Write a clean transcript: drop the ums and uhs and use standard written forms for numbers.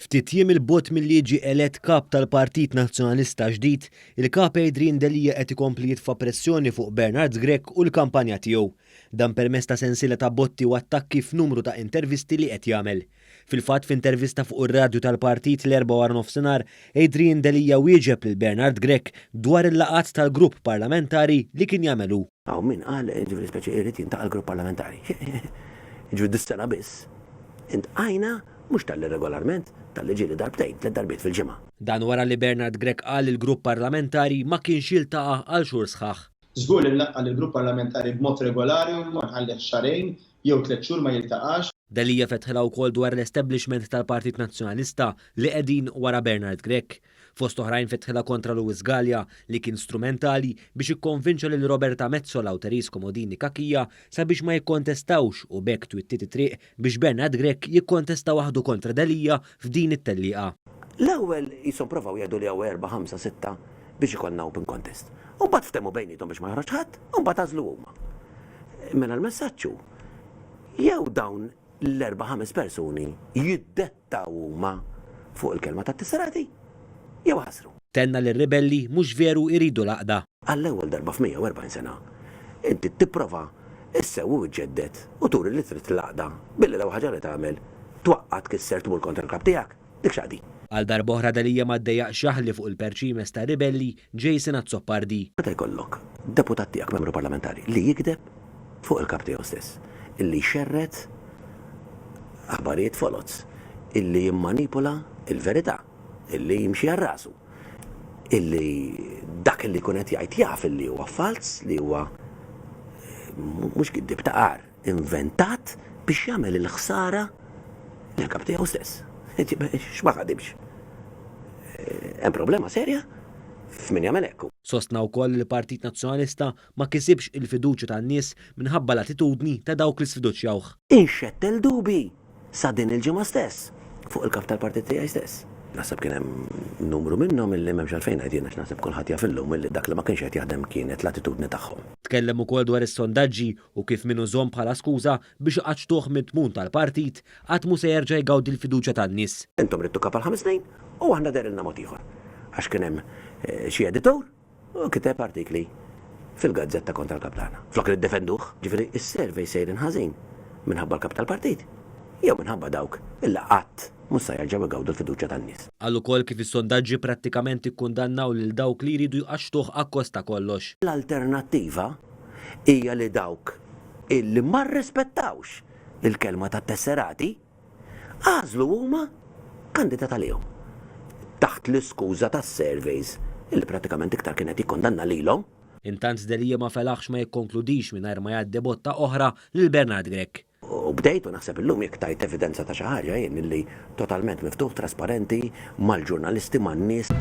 Ftit jiem il-bot mill-liġi elett kap tal-Partit Nazzjonalista ġdid, il-kap Adrian Delija qed ikompli jitfa' pressjoni fuq Bernard Grech u l-kampanja tiegħu. Dan permezz ta' sensiela ta' botti u attakki f'numru ta' intervisti li qed jagħmel. Fil-fatt f'intervista fuq ir-radju tal-Partit l-4 wara nofsinhar, Adrian Delija wieġeb lil Bernard Grech dwar il-laqat tal-grupp parlamentari li kien jagħmelu. Aw min qal ġifieri speċi irid jintaqa' l-grupp parlamentari. Ġifieri dis-sena biss. Intqajna mhux tal-regolarment tal-li ġieli darbtejn, 3 darbiet fil-ġimgħa. Dan wara li Bernard Grech qal il-grupp parlamentari ma kienx jiltaqa' għal xhur sħaħ. Żgur li nlaqqa lill-grupp parlamentari b'mod regolari u ma nħallih xarejn jew 3 xhur ma jiltaqax. Delija fetħilha wkoll dwar l-establishment tal-Partit Nazzjonalista li qegħdin wara Bernard Grech. Fost oħrajn fetħilha kontra Luis Gallia li kien strumentali biex ikkonvinċa lil Roberta Metsola u Teris Komodini Kakija sabiex ma jikkontestawx u bekk twittiet triq biex Bernard Grech jikkontesta waħdu kontra Delija f'din it-tellieqa. L-ewwel jisom provaw jgħidu li hawn 4, 5, 6 biex ikollna open contest. U mbagħad ftehmu bejniethom biex ma joħroġ ħadd, u mbagħad għażlu huma. Mela l-messaġġ jew dawn l-4-5 persuni jiddettaw huma fuq il-kelma tat-tisserati jew ħasru. Tenna li r-ribelli mhux veru jridu laqda. Għall-ewwel darba f'140 sena, inti tipprova issew ġeddet u turi li trid laqda billi law ħaġa li tagħmel twaqqad kisser tmur kontra l-kap tiegħek, dik x'għadi. Għal darb'oħra Delija ma ddejjaq xaħli fuq il-perċimes ta' ribelli Jason Azzopardi. Meta jkollok deputat tiegħek membru parlamentari li jikdeb fuq il-kap tiegħu stess, illi xerret aħbarijiet folots, illi jimmanipula il-verità, illi jimxi għar-rasu, illi dak illi kunet jgħid jaf illi huwa fals, li huwa mhux kiddib ta' qar, inventat biex jagħmel il-ħsara lill-kap tiegħu stess. X'ma ħadimx. Hemm problema serja f'min jagħmel hekk. Sostna wkoll li l-Partit Nazzjonalista ma kisibx il-fiduċja tan-nies minħabba l-attitudni ta' dawk li sfiduċjawh. Inxettel dubi sa din il-ġimgħa stess fuq il-kap tal-partit tiegħi stess. Naħseb kien hemm numru minnhom illi m'hemmx għalfejn għajdin għax naħseb kulħadd jaf illum illi dak li ma kienx qed jaħdem kienet l-attitudni tagħhom. Tkellem ukoll dwar is-sondaġġi u kif min użhom bħala skuża biex iqaċtuh mit-tmun tal-partit qatt mhu se jerġa' jgawdi l-fiduċja tan-nies. Intom ridtu kap għal 5 snin u aħna derilna mod ieħor. Għax kien hemm xi editur u kiteb artikli fil-gazzetta kontra l-kap tagħna. Flok li ddefenduh, ġifieri is-servej sejrin ħażin minħabba l-kap tal-partit jew minħabba dawk illa qatt mhux se jerġgħu jgawdu l-fiduċja tan-nies. Qal ukoll kif is-sondaġġi prattikament ikkundannaw lil dawk li jridu jqaxtuh akkosta kollox. L-alternattiva hija li dawk illi ma rrispettawx il-kelma tat-tesserati għażlu huma kandidat għalihom taħt l-iskuża tas-surveys illi prattikament iktar kienet jikkondanna lilhom. Intant Delija ma felaħx ma jikkonkludix mingħajr ma jgħaddi botta oħra lil Bernard Grech. U bdejtu naħseb illum jekk tajt evidenza ta' xi ħaġa jien illi totalment miftuħ trasparenti mal-ġurnalisti man-nies.